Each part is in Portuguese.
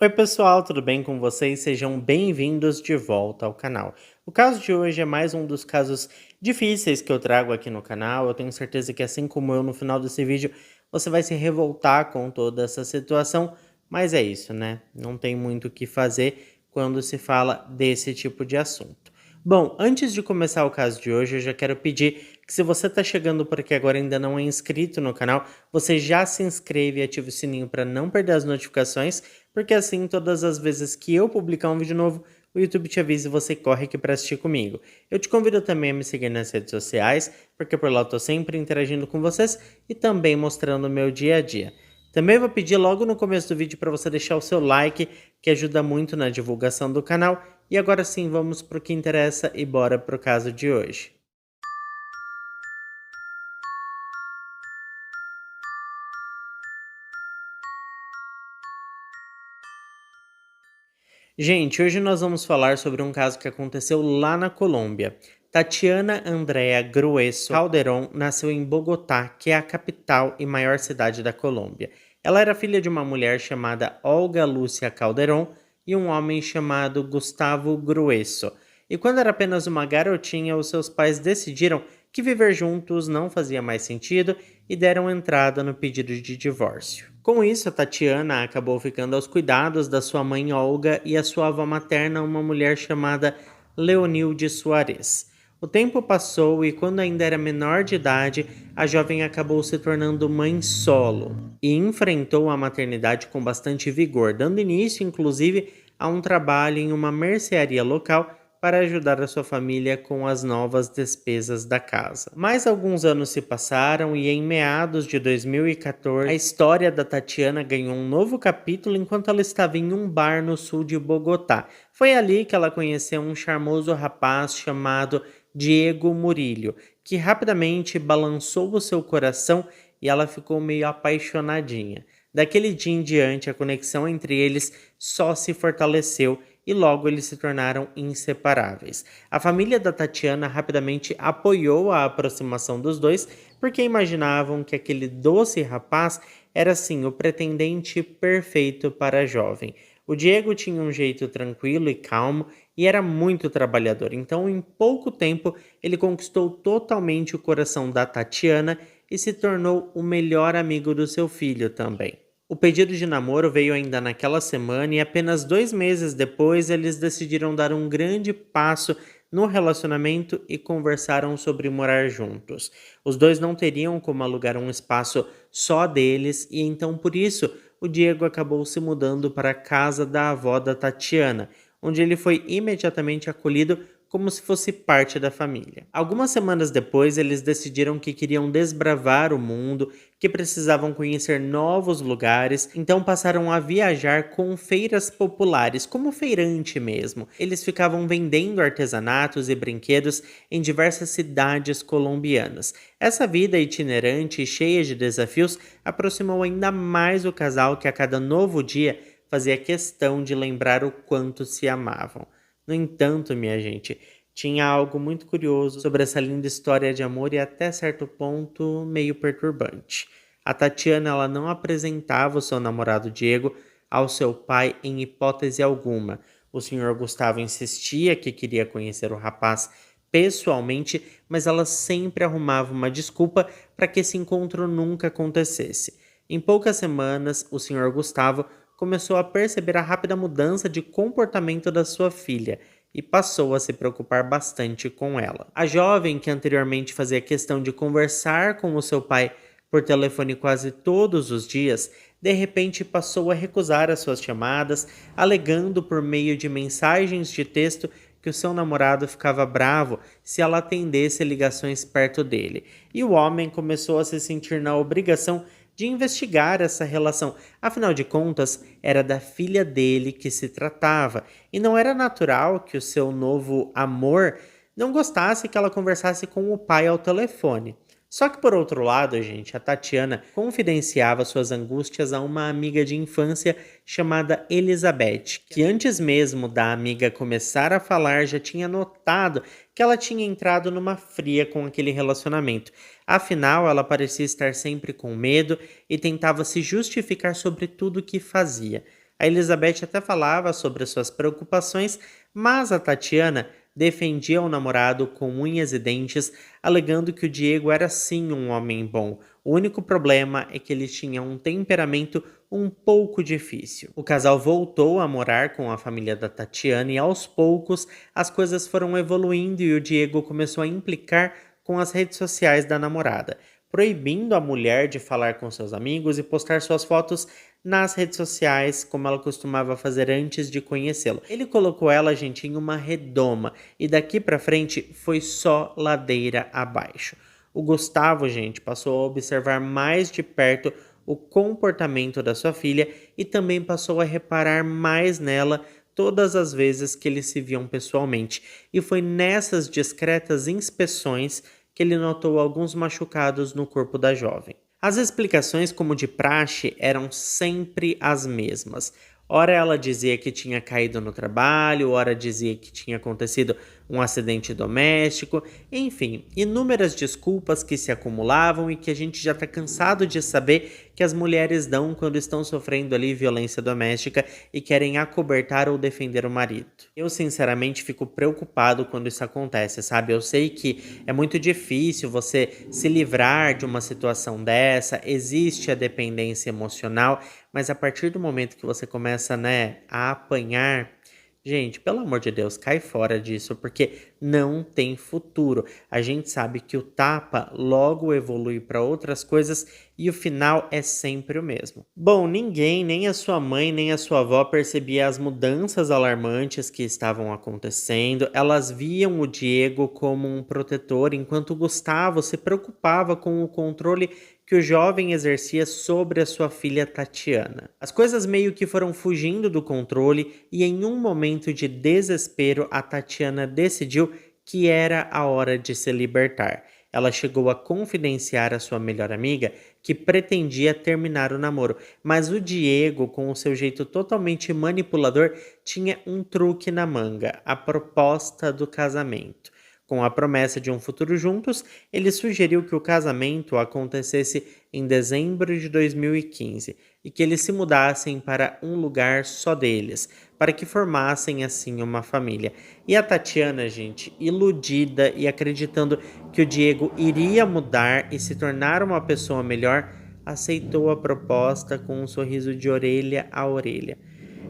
Oi pessoal, tudo bem com vocês? Sejam bem-vindos de volta ao canal. O caso de hoje é mais um dos casos difíceis que eu trago aqui no canal. Eu tenho certeza que assim como eu no final desse vídeo, você vai se revoltar com toda essa situação, mas é isso, né? Não tem muito o que fazer quando se fala desse tipo de assunto. Bom, antes de começar o caso de hoje, eu já quero pedir que se você está chegando por aqui agora e ainda não é inscrito no canal, você já se inscreve e ativa o sininho para não perder as notificações, porque assim todas as vezes que eu publicar um vídeo novo, o YouTube te avisa e você corre aqui para assistir comigo. Eu te convido também a me seguir nas redes sociais, porque por lá eu tô sempre interagindo com vocês e também mostrando o meu dia a dia. Também vou pedir logo no começo do vídeo para você deixar o seu like, que ajuda muito na divulgação do canal. E agora sim, vamos para o que interessa e bora pro caso de hoje. Gente, hoje nós vamos falar sobre um caso que aconteceu lá na Colômbia. Tatiana Andrea Grueso Calderón nasceu em Bogotá, que é a capital e maior cidade da Colômbia. Ela era filha de uma mulher chamada Olga Lúcia Calderón e um homem chamado Gustavo Grueso. E quando era apenas uma garotinha, os seus pais decidiram que viver juntos não fazia mais sentido e deram entrada no pedido de divórcio. Com isso, a Tatiana acabou ficando aos cuidados da sua mãe Olga e a sua avó materna, uma mulher chamada Leonilde Soares. O tempo passou e, quando ainda era menor de idade, a jovem acabou se tornando mãe solo e enfrentou a maternidade com bastante vigor, dando início, inclusive, a um trabalho em uma mercearia local para ajudar a sua família com as novas despesas da casa. Mais alguns anos se passaram e em meados de 2014, a história da Tatiana ganhou um novo capítulo enquanto ela estava em um bar no sul de Bogotá. Foi ali que ela conheceu um charmoso rapaz chamado Diego Murillo, que rapidamente balançou o seu coração e ela ficou meio apaixonadinha. Daquele dia em diante, a conexão entre eles só se fortaleceu e logo eles se tornaram inseparáveis. A família da Tatiana rapidamente apoiou a aproximação dos dois, porque imaginavam que aquele doce rapaz era sim o pretendente perfeito para a jovem. O Diego tinha um jeito tranquilo e calmo e era muito trabalhador, então em pouco tempo ele conquistou totalmente o coração da Tatiana e se tornou o melhor amigo do seu filho também. O pedido de namoro veio ainda naquela semana e apenas 2 meses depois eles decidiram dar um grande passo no relacionamento e conversaram sobre morar juntos. Os dois não teriam como alugar um espaço só deles e então por isso o Diego acabou se mudando para a casa da avó da Tatiana, onde ele foi imediatamente acolhido como se fosse parte da família. Algumas semanas depois, eles decidiram que queriam desbravar o mundo, que precisavam conhecer novos lugares, então passaram a viajar com feiras populares, como feirante mesmo. Eles ficavam vendendo artesanatos e brinquedos em diversas cidades colombianas. Essa vida itinerante e cheia de desafios aproximou ainda mais o casal, que a cada novo dia fazia questão de lembrar o quanto se amavam. No entanto, minha gente, tinha algo muito curioso sobre essa linda história de amor e até certo ponto meio perturbante. A Tatiana ela não apresentava o seu namorado Diego ao seu pai em hipótese alguma. O senhor Gustavo insistia que queria conhecer o rapaz pessoalmente, mas ela sempre arrumava uma desculpa para que esse encontro nunca acontecesse. Em poucas semanas, o senhor Gustavo começou a perceber a rápida mudança de comportamento da sua filha e passou a se preocupar bastante com ela. A jovem, que anteriormente fazia questão de conversar com o seu pai por telefone quase todos os dias, de repente passou a recusar as suas chamadas, alegando por meio de mensagens de texto que o seu namorado ficava bravo se ela atendesse ligações perto dele. E o homem começou a se sentir na obrigação de investigar essa relação. Afinal de contas, era da filha dele que se tratava, e não era natural que o seu novo amor não gostasse que ela conversasse com o pai ao telefone. Só que por outro lado, gente, a Tatiana confidenciava suas angústias a uma amiga de infância chamada Elizabeth, que antes mesmo da amiga começar a falar já tinha notado que ela tinha entrado numa fria com aquele relacionamento. Afinal, ela parecia estar sempre com medo e tentava se justificar sobre tudo o que fazia. A Elizabeth até falava sobre suas preocupações, mas a Tatiana defendia o namorado com unhas e dentes, alegando que o Diego era sim um homem bom. O único problema é que ele tinha um temperamento um pouco difícil. O casal voltou a morar com a família da Tatiana e aos poucos as coisas foram evoluindo e o Diego começou a implicar com as redes sociais da namorada, proibindo a mulher de falar com seus amigos e postar suas fotos nas redes sociais, como ela costumava fazer antes de conhecê-lo. Ele colocou ela, gente, em uma redoma e daqui pra frente foi só ladeira abaixo. O Gustavo, gente, passou a observar mais de perto o comportamento da sua filha e também passou a reparar mais nela todas as vezes que eles se viam pessoalmente. E foi nessas discretas inspeções que ele notou alguns machucados no corpo da jovem. As explicações, como de praxe, eram sempre as mesmas. Ora ela dizia que tinha caído no trabalho, ora dizia que tinha acontecido um acidente doméstico, enfim, inúmeras desculpas que se acumulavam e que a gente já está cansado de saber que as mulheres dão quando estão sofrendo ali violência doméstica e querem acobertar ou defender o marido. Eu sinceramente fico preocupado quando isso acontece, sabe? Eu sei que é muito difícil você se livrar de uma situação dessa, existe a dependência emocional, mas a partir do momento que você começa, né, a apanhar, gente, pelo amor de Deus, cai fora disso, porque não tem futuro. A gente sabe que o tapa logo evolui para outras coisas e o final é sempre o mesmo. Bom, ninguém, nem a sua mãe, nem a sua avó percebia as mudanças alarmantes que estavam acontecendo. Elas viam o Diego como um protetor, enquanto o Gustavo se preocupava com o controle que o jovem exercia sobre a sua filha Tatiana. As coisas meio que foram fugindo do controle e em um momento de desespero a Tatiana decidiu que era a hora de se libertar. Ela chegou a confidenciar à sua melhor amiga que pretendia terminar o namoro, mas o Diego, com o seu jeito totalmente manipulador, tinha um truque na manga: a proposta do casamento. Com a promessa de um futuro juntos, ele sugeriu que o casamento acontecesse em dezembro de 2015 e que eles se mudassem para um lugar só deles, para que formassem assim uma família. E a Tatiana, gente, iludida e acreditando que o Diego iria mudar e se tornar uma pessoa melhor, aceitou a proposta com um sorriso de orelha a orelha.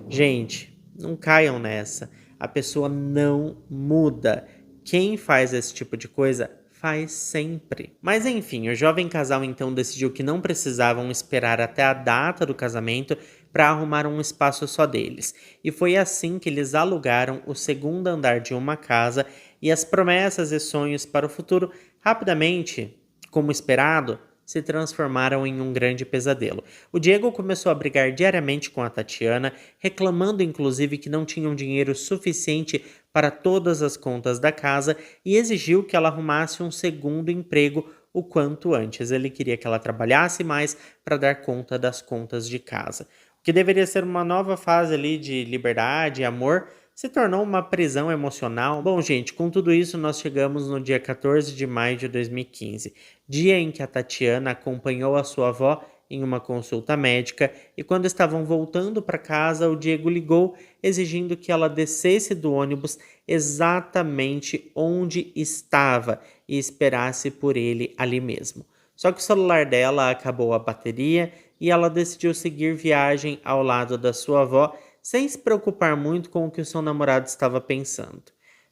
Gente, não caiam nessa. A pessoa não muda. Quem faz esse tipo de coisa faz sempre. Mas enfim, o jovem casal então decidiu que não precisavam esperar até a data do casamento para arrumar um espaço só deles. E foi assim que eles alugaram o segundo andar de uma casa e as promessas e sonhos para o futuro rapidamente, como esperado, se transformaram em um grande pesadelo. O Diego começou a brigar diariamente com a Tatiana, reclamando inclusive que não tinham dinheiro suficiente para todas as contas da casa e exigiu que ela arrumasse um segundo emprego o quanto antes. Ele queria que ela trabalhasse mais para dar conta das contas de casa. O que deveria ser uma nova fase ali de liberdade e amor se tornou uma prisão emocional. Bom, gente, com tudo isso nós chegamos no dia 14 de maio de 2015, dia em que a Tatiana acompanhou a sua avó em uma consulta médica e quando estavam voltando para casa, o Diego ligou exigindo que ela descesse do ônibus exatamente onde estava e esperasse por ele ali mesmo. Só que o celular dela acabou a bateria e ela decidiu seguir viagem ao lado da sua avó sem se preocupar muito com o que o seu namorado estava pensando.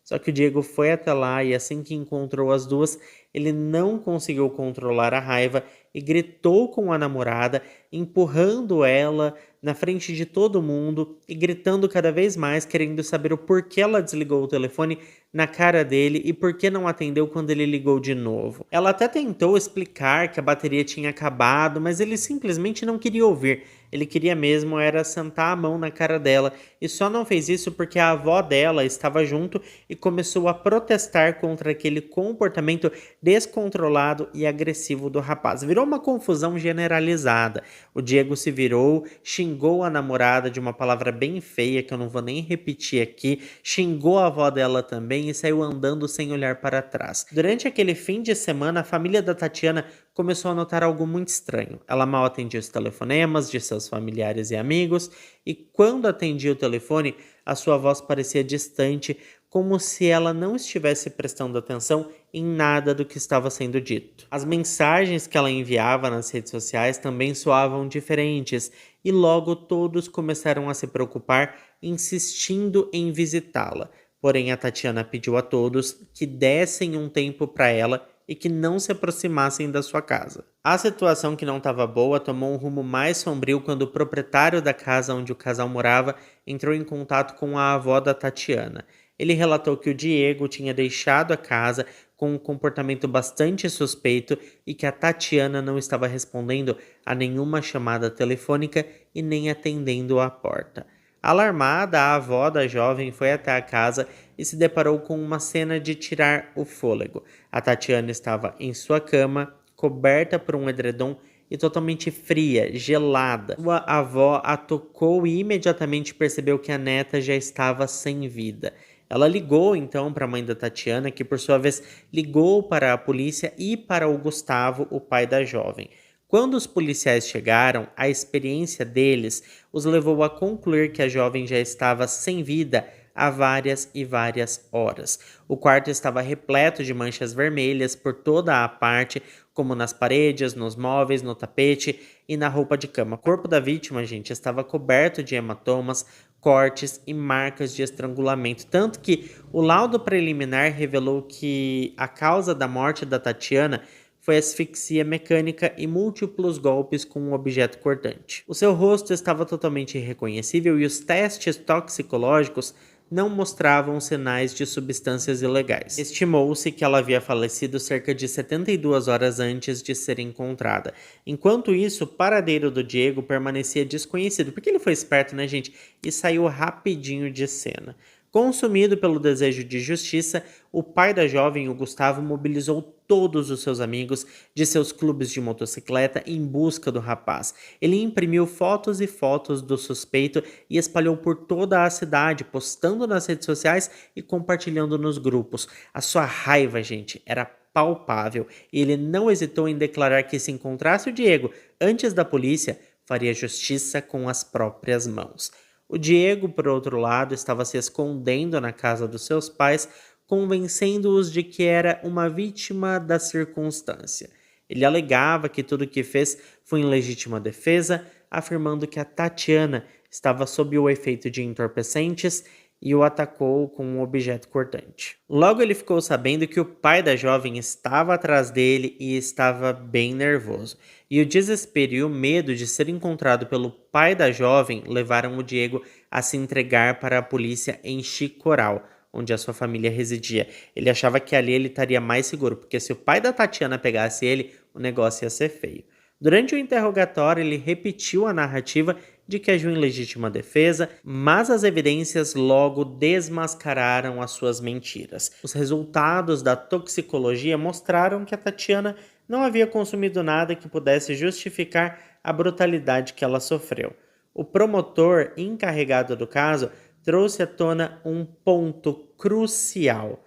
Só que o Diego foi até lá e assim que encontrou as duas, ele não conseguiu controlar a raiva e gritou com a namorada, empurrando ela na frente de todo mundo e gritando cada vez mais, querendo saber o porquê ela desligou o telefone na cara dele e por que não atendeu quando ele ligou de novo. Ela até tentou explicar que a bateria tinha acabado, mas ele simplesmente não queria ouvir. Ele queria mesmo era sentar a mão na cara dela e só não fez isso porque a avó dela estava junto e começou a protestar contra aquele comportamento descontrolado e agressivo do rapaz. Virou uma confusão generalizada. O Diego se virou, xingou a namorada de uma palavra bem feia, que eu não vou nem repetir aqui, xingou a avó dela também e saiu andando sem olhar para trás. Durante aquele fim de semana, a família da Tatiana começou a notar algo muito estranho. Ela mal atendia os telefonemas de seus familiares e amigos, e quando atendia o telefone, a sua voz parecia distante, como se ela não estivesse prestando atenção em nada do que estava sendo dito. As mensagens que ela enviava nas redes sociais também soavam diferentes, e logo todos começaram a se preocupar, insistindo em visitá-la. Porém, a Tatiana pediu a todos que dessem um tempo para ela e que não se aproximassem da sua casa. A situação, que não estava boa, tomou um rumo mais sombrio quando o proprietário da casa onde o casal morava entrou em contato com a avó da Tatiana. Ele relatou que o Diego tinha deixado a casa com um comportamento bastante suspeito e que a Tatiana não estava respondendo a nenhuma chamada telefônica e nem atendendo à porta. Alarmada, a avó da jovem foi até a casa e se deparou com uma cena de tirar o fôlego. A Tatiana estava em sua cama, coberta por um edredom e totalmente fria, gelada. Sua avó a tocou e imediatamente percebeu que a neta já estava sem vida. Ela ligou então para a mãe da Tatiana, que por sua vez ligou para a polícia e para o Gustavo, o pai da jovem. Quando os policiais chegaram, a experiência deles os levou a concluir que a jovem já estava sem vida há várias e várias horas. O quarto estava repleto de manchas vermelhas por toda a parte, como nas paredes, nos móveis, no tapete e na roupa de cama. O corpo da vítima, gente, estava coberto de hematomas, cortes e marcas de estrangulamento, tanto que o laudo preliminar revelou que a causa da morte da Tatiana foi asfixia mecânica e múltiplos golpes com um objeto cortante. O seu rosto estava totalmente irreconhecível e os testes toxicológicos não mostravam sinais de substâncias ilegais. Estimou-se que ela havia falecido cerca de 72 horas antes de ser encontrada. Enquanto isso, o paradeiro do Diego permanecia desconhecido, porque ele foi esperto, né, gente? E saiu rapidinho de cena. Consumido pelo desejo de justiça, o pai da jovem, o Gustavo, mobilizou todos os seus amigos de seus clubes de motocicleta em busca do rapaz. Ele imprimiu fotos e fotos do suspeito e espalhou por toda a cidade, postando nas redes sociais e compartilhando nos grupos. A sua raiva, gente, era palpável e ele não hesitou em declarar que, se encontrasse o Diego antes da polícia, faria justiça com as próprias mãos. O Diego, por outro lado, estava se escondendo na casa dos seus pais, convencendo-os de que era uma vítima da circunstância. Ele alegava que tudo o que fez foi em legítima defesa, afirmando que a Tatiana estava sob o efeito de entorpecentes e o atacou com um objeto cortante. Logo ele ficou sabendo que o pai da jovem estava atrás dele e estava bem nervoso. E o desespero e o medo de ser encontrado pelo pai da jovem levaram o Diego a se entregar para a polícia em Chicoral, onde a sua família residia. Ele achava que ali ele estaria mais seguro, porque se o pai da Tatiana pegasse ele, o negócio ia ser feio. Durante o interrogatório, ele repetiu a narrativa de que agiu em legítima defesa, mas as evidências logo desmascararam as suas mentiras. Os resultados da toxicologia mostraram que a Tatiana não havia consumido nada que pudesse justificar a brutalidade que ela sofreu. O promotor encarregado do caso trouxe à tona um ponto crucial.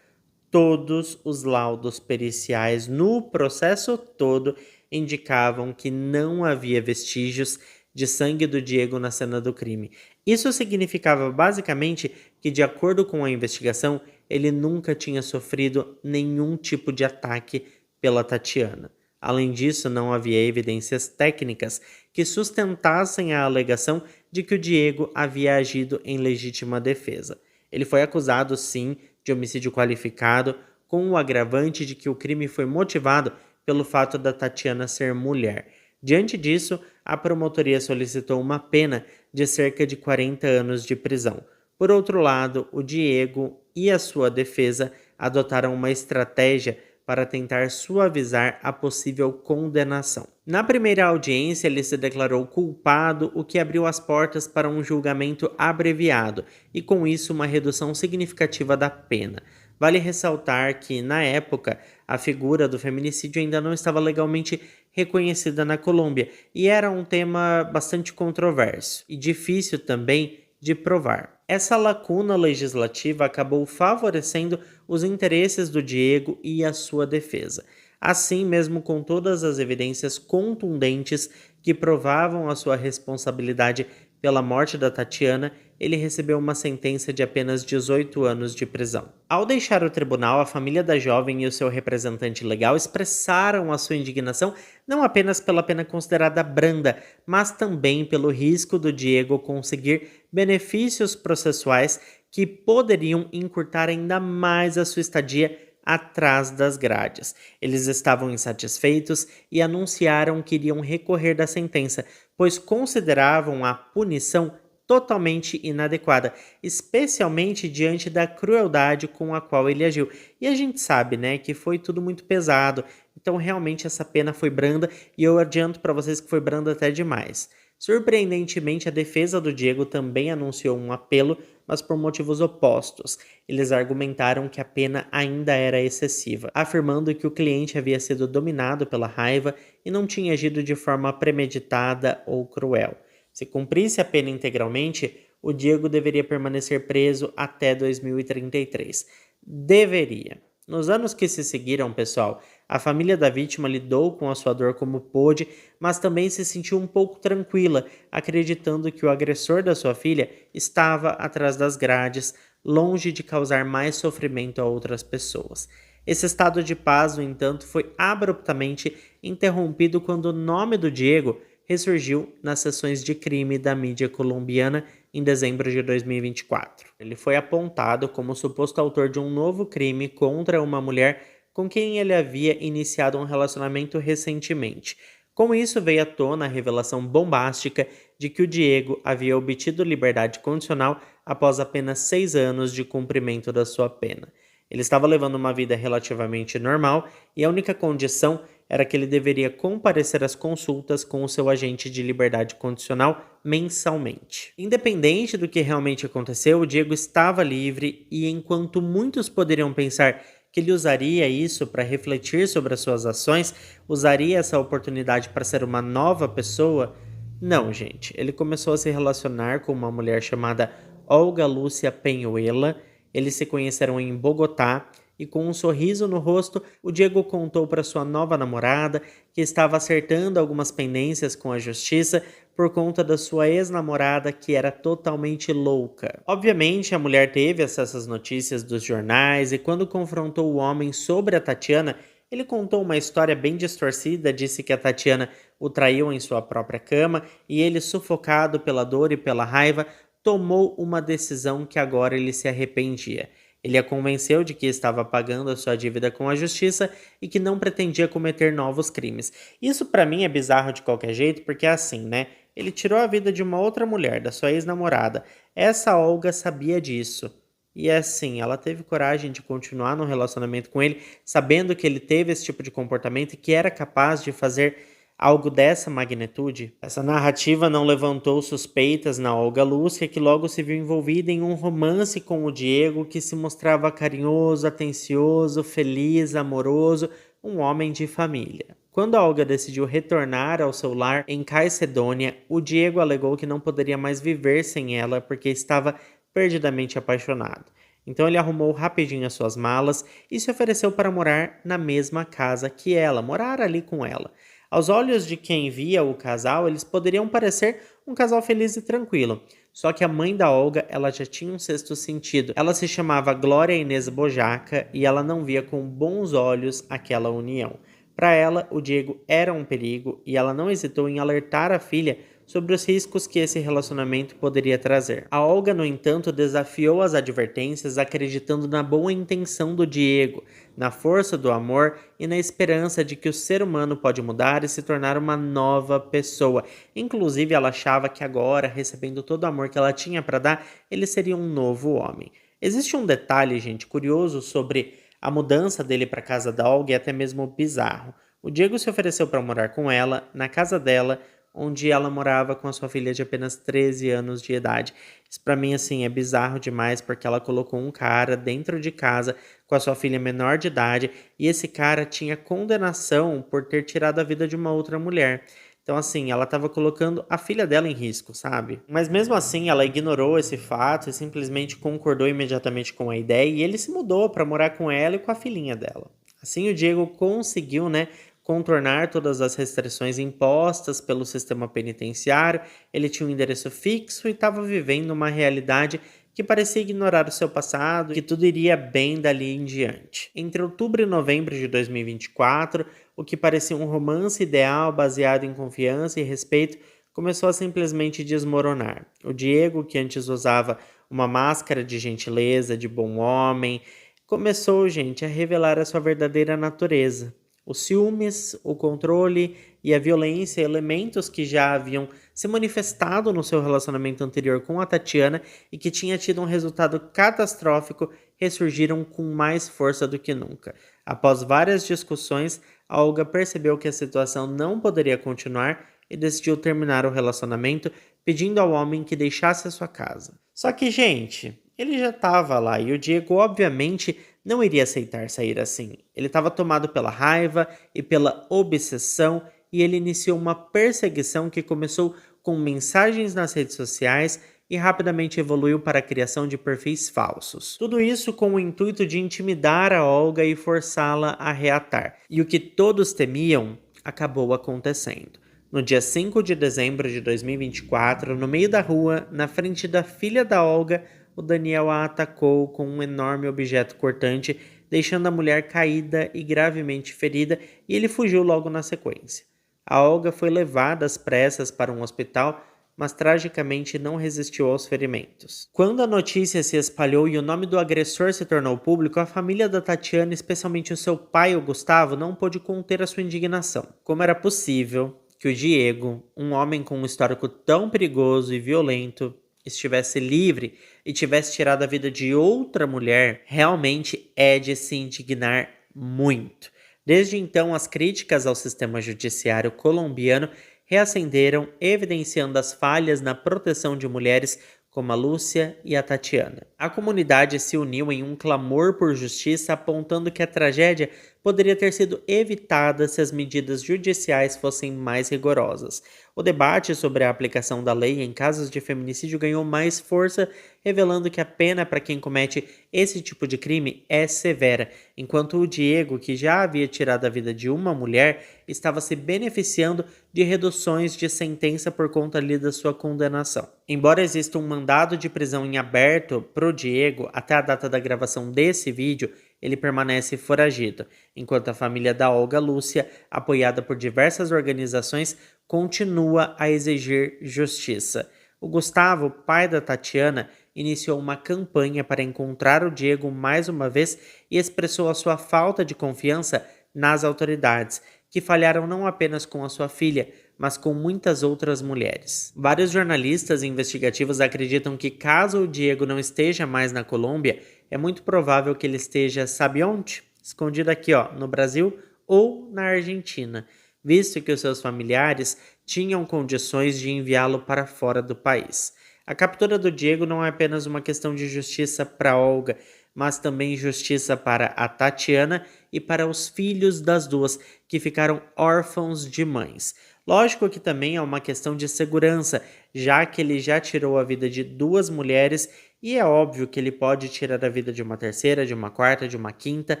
Todos os laudos periciais no processo todo indicavam que não havia vestígios de sangue do Diego na cena do crime. Isso significava basicamente que, de acordo com a investigação, ele nunca tinha sofrido nenhum tipo de ataque pela Tatiana. Além disso, não havia evidências técnicas que sustentassem a alegação de que o Diego havia agido em legítima defesa. Ele foi acusado, sim, de homicídio qualificado, com o agravante de que o crime foi motivado pelo fato da Tatiana ser mulher. Diante disso, a promotoria solicitou uma pena de cerca de 40 anos de prisão. Por outro lado, o Diego e a sua defesa adotaram uma estratégia para tentar suavizar a possível condenação. Na primeira audiência, ele se declarou culpado, o que abriu as portas para um julgamento abreviado e, com isso, uma redução significativa da pena. Vale ressaltar que, na época, a figura do feminicídio ainda não estava legalmente reconhecida na Colômbia, e era um tema bastante controverso e difícil também de provar. Essa lacuna legislativa acabou favorecendo os interesses do Diego e a sua defesa. Assim, mesmo com todas as evidências contundentes que provavam a sua responsabilidade pela morte da Tatiana, ele recebeu uma sentença de apenas 18 anos de prisão. Ao deixar o tribunal, a família da jovem e o seu representante legal expressaram a sua indignação não apenas pela pena considerada branda, mas também pelo risco do Diego conseguir benefícios processuais que poderiam encurtar ainda mais a sua estadia atrás das grades. Eles estavam insatisfeitos e anunciaram que iriam recorrer da sentença, pois consideravam a punição totalmente inadequada, especialmente diante da crueldade com a qual ele agiu. E a gente sabe, né, que foi tudo muito pesado, então realmente essa pena foi branda e eu adianto para vocês que foi branda até demais. Surpreendentemente, a defesa do Diego também anunciou um apelo, mas por motivos opostos. Eles argumentaram que a pena ainda era excessiva, afirmando que o cliente havia sido dominado pela raiva e não tinha agido de forma premeditada ou cruel. Se cumprisse a pena integralmente, o Diego deveria permanecer preso até 2033. Deveria. Nos anos que se seguiram, pessoal, a família da vítima lidou com a sua dor como pôde, mas também se sentiu um pouco tranquila, acreditando que o agressor da sua filha estava atrás das grades, longe de causar mais sofrimento a outras pessoas. Esse estado de paz, no entanto, foi abruptamente interrompido quando o nome do Diego ressurgiu nas sessões de crime da mídia colombiana em dezembro de 2024. Ele foi apontado como suposto autor de um novo crime contra uma mulher com quem ele havia iniciado um relacionamento recentemente. Com isso, veio à tona a revelação bombástica de que o Diego havia obtido liberdade condicional após apenas 6 anos de cumprimento da sua pena. Ele estava levando uma vida relativamente normal e a única condição era que ele deveria comparecer às consultas com o seu agente de liberdade condicional mensalmente. Independente do que realmente aconteceu, o Diego estava livre e, enquanto muitos poderiam pensar que ele usaria isso para refletir sobre as suas ações, usaria essa oportunidade para ser uma nova pessoa, não, gente. Ele começou a se relacionar com uma mulher chamada Olga Lúcia Penhuela. Eles se conheceram em Bogotá e, com um sorriso no rosto, o Diego contou para sua nova namorada que estava acertando algumas pendências com a justiça por conta da sua ex-namorada, que era totalmente louca. Obviamente, a mulher teve acesso às notícias dos jornais e, quando confrontou o homem sobre a Tatiana, ele contou uma história bem distorcida, disse que a Tatiana o traiu em sua própria cama e ele, sufocado pela dor e pela raiva, tomou uma decisão que agora ele se arrependia. Ele a convenceu de que estava pagando a sua dívida com a justiça e que não pretendia cometer novos crimes. Isso para mim é bizarro de qualquer jeito, porque é assim, né? Ele tirou a vida de uma outra mulher, da sua ex-namorada. Essa Olga sabia disso. E é assim, ela teve coragem de continuar no relacionamento com ele, sabendo que ele teve esse tipo de comportamento e que era capaz de fazer algo dessa magnitude. Essa narrativa não levantou suspeitas na Olga Lúcia, que logo se viu envolvida em um romance com o Diego, que se mostrava carinhoso, atencioso, feliz, amoroso, um homem de família. Quando a Olga decidiu retornar ao seu lar em Caicedônia, o Diego alegou que não poderia mais viver sem ela porque estava perdidamente apaixonado. Então ele arrumou rapidinho as suas malas e se ofereceu para morar na mesma casa que ela, morar ali com ela. Aos olhos de quem via o casal, eles poderiam parecer um casal feliz e tranquilo. Só que a mãe da Olga, ela já tinha um sexto sentido. Ela se chamava Glória Inês Bojaca e ela não via com bons olhos aquela união. Para ela, o Diego era um perigo e ela não hesitou em alertar a filha sobre os riscos que esse relacionamento poderia trazer. A Olga, no entanto, desafiou as advertências, acreditando na boa intenção do Diego, na força do amor e na esperança de que o ser humano pode mudar e se tornar uma nova pessoa. Inclusive, ela achava que agora, recebendo todo o amor que ela tinha para dar, ele seria um novo homem. Existe um detalhe, gente, curioso sobre a mudança dele para a casa da Olga e até mesmo bizarro. O Diego se ofereceu para morar com ela, na casa dela, onde ela morava com a sua filha de apenas 13 anos de idade. Isso pra mim, assim, é bizarro demais, porque ela colocou um cara dentro de casa com a sua filha menor de idade, e esse cara tinha condenação por ter tirado a vida de uma outra mulher. Então, assim, ela estava colocando a filha dela em risco, sabe? Mas mesmo assim, ela ignorou esse fato e simplesmente concordou imediatamente com a ideia e ele se mudou para morar com ela e com a filhinha dela. Assim, o Diego conseguiu, né, contornar todas as restrições impostas pelo sistema penitenciário. Ele tinha um endereço fixo e estava vivendo uma realidade que parecia ignorar o seu passado e que tudo iria bem dali em diante. Entre outubro e novembro de 2024, o que parecia um romance ideal baseado em confiança e respeito começou a simplesmente desmoronar. O Diego, que antes usava uma máscara de gentileza, de bom homem, começou, gente, a revelar a sua verdadeira natureza. Os ciúmes, o controle e a violência, elementos que já haviam se manifestado no seu relacionamento anterior com a Tatiana e que tinha tido um resultado catastrófico, ressurgiram com mais força do que nunca. Após várias discussões, a Olga percebeu que a situação não poderia continuar e decidiu terminar o relacionamento, pedindo ao homem que deixasse a sua casa. Só que, gente, ele já estava lá e o Diego, obviamente, não iria aceitar sair assim. Ele estava tomado pela raiva e pela obsessão e ele iniciou uma perseguição que começou com mensagens nas redes sociais e rapidamente evoluiu para a criação de perfis falsos. Tudo isso com o intuito de intimidar a Olga e forçá-la a reatar. E o que todos temiam acabou acontecendo. No dia 5 de dezembro de 2024, no meio da rua, na frente da filha da Olga, o Daniel a atacou com um enorme objeto cortante, deixando a mulher caída e gravemente ferida, e ele fugiu logo na sequência. A Olga foi levada às pressas para um hospital, mas tragicamente não resistiu aos ferimentos. Quando a notícia se espalhou e o nome do agressor se tornou público, a família da Tatiana, especialmente o seu pai, o Gustavo, não pôde conter a sua indignação. Como era possível que o Diego, um homem com um histórico tão perigoso e violento, estivesse livre e tivesse tirado a vida de outra mulher, realmente é de se indignar muito. Desde então, as críticas ao sistema judiciário colombiano reacenderam, evidenciando as falhas na proteção de mulheres como a Lúcia e a Tatiana. A comunidade se uniu em um clamor por justiça, apontando que a tragédia poderia ter sido evitada se as medidas judiciais fossem mais rigorosas. O debate sobre a aplicação da lei em casos de feminicídio ganhou mais força, revelando que a pena para quem comete esse tipo de crime é severa, enquanto o Diego, que já havia tirado a vida de uma mulher, estava se beneficiando de reduções de sentença por conta ali da sua condenação. Embora exista um mandado de prisão em aberto para o Diego, até a data da gravação desse vídeo, ele permanece foragido, enquanto a família da Olga Lúcia, apoiada por diversas organizações, continua a exigir justiça. O Gustavo, pai da Tatiana, iniciou uma campanha para encontrar o Diego mais uma vez e expressou a sua falta de confiança nas autoridades, que falharam não apenas com a sua filha, mas com muitas outras mulheres. Vários jornalistas investigativos acreditam que caso o Diego não esteja mais na Colômbia, é muito provável que ele esteja, sabe onde? Escondido aqui, ó, no Brasil ou na Argentina, visto que os seus familiares tinham condições de enviá-lo para fora do país. A captura do Diego não é apenas uma questão de justiça para Olga, mas também justiça para a Tatiana e para os filhos das duas, que ficaram órfãos de mães. Lógico que também é uma questão de segurança, já que ele já tirou a vida de duas mulheres e é óbvio que ele pode tirar a vida de uma terceira, de uma quarta, de uma quinta,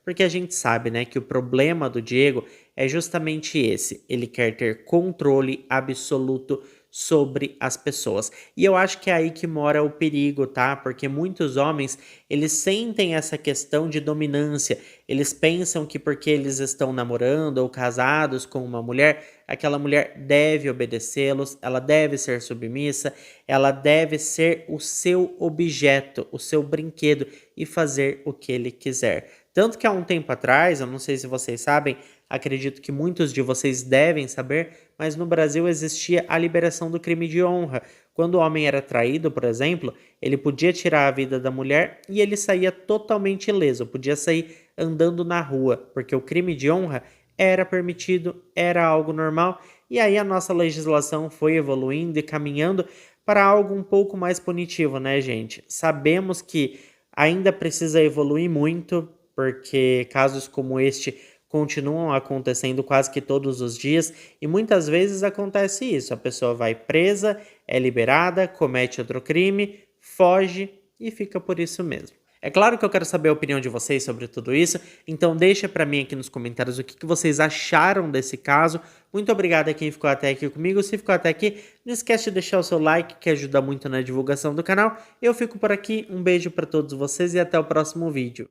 porque a gente sabe, né, que o problema do Diego é justamente esse. Ele quer ter controle absoluto sobre as pessoas. E eu acho que é aí que mora o perigo, tá? Porque muitos homens, eles sentem essa questão de dominância. Eles pensam que porque eles estão namorando ou casados com uma mulher, aquela mulher deve obedecê-los, ela deve ser submissa, ela deve ser o seu objeto, o seu brinquedo e fazer o que ele quiser. Tanto que há um tempo atrás, eu não sei se vocês sabem, acredito que muitos de vocês devem saber, mas no Brasil existia a liberação do crime de honra. Quando o homem era traído, por exemplo, ele podia tirar a vida da mulher e ele saía totalmente ileso, podia sair andando na rua, porque o crime de honra era permitido, era algo normal e aí a nossa legislação foi evoluindo e caminhando para algo um pouco mais punitivo, né, gente? Sabemos que ainda precisa evoluir muito, porque casos como este continuam acontecendo quase que todos os dias e muitas vezes acontece isso: a pessoa vai presa, é liberada, comete outro crime, foge e fica por isso mesmo. É claro que eu quero saber a opinião de vocês sobre tudo isso, então deixa pra mim aqui nos comentários o que vocês acharam desse caso. Muito obrigado a quem ficou até aqui comigo. Se ficou até aqui, não esquece de deixar o seu like, que ajuda muito na divulgação do canal. Eu fico por aqui, um beijo pra todos vocês e até o próximo vídeo.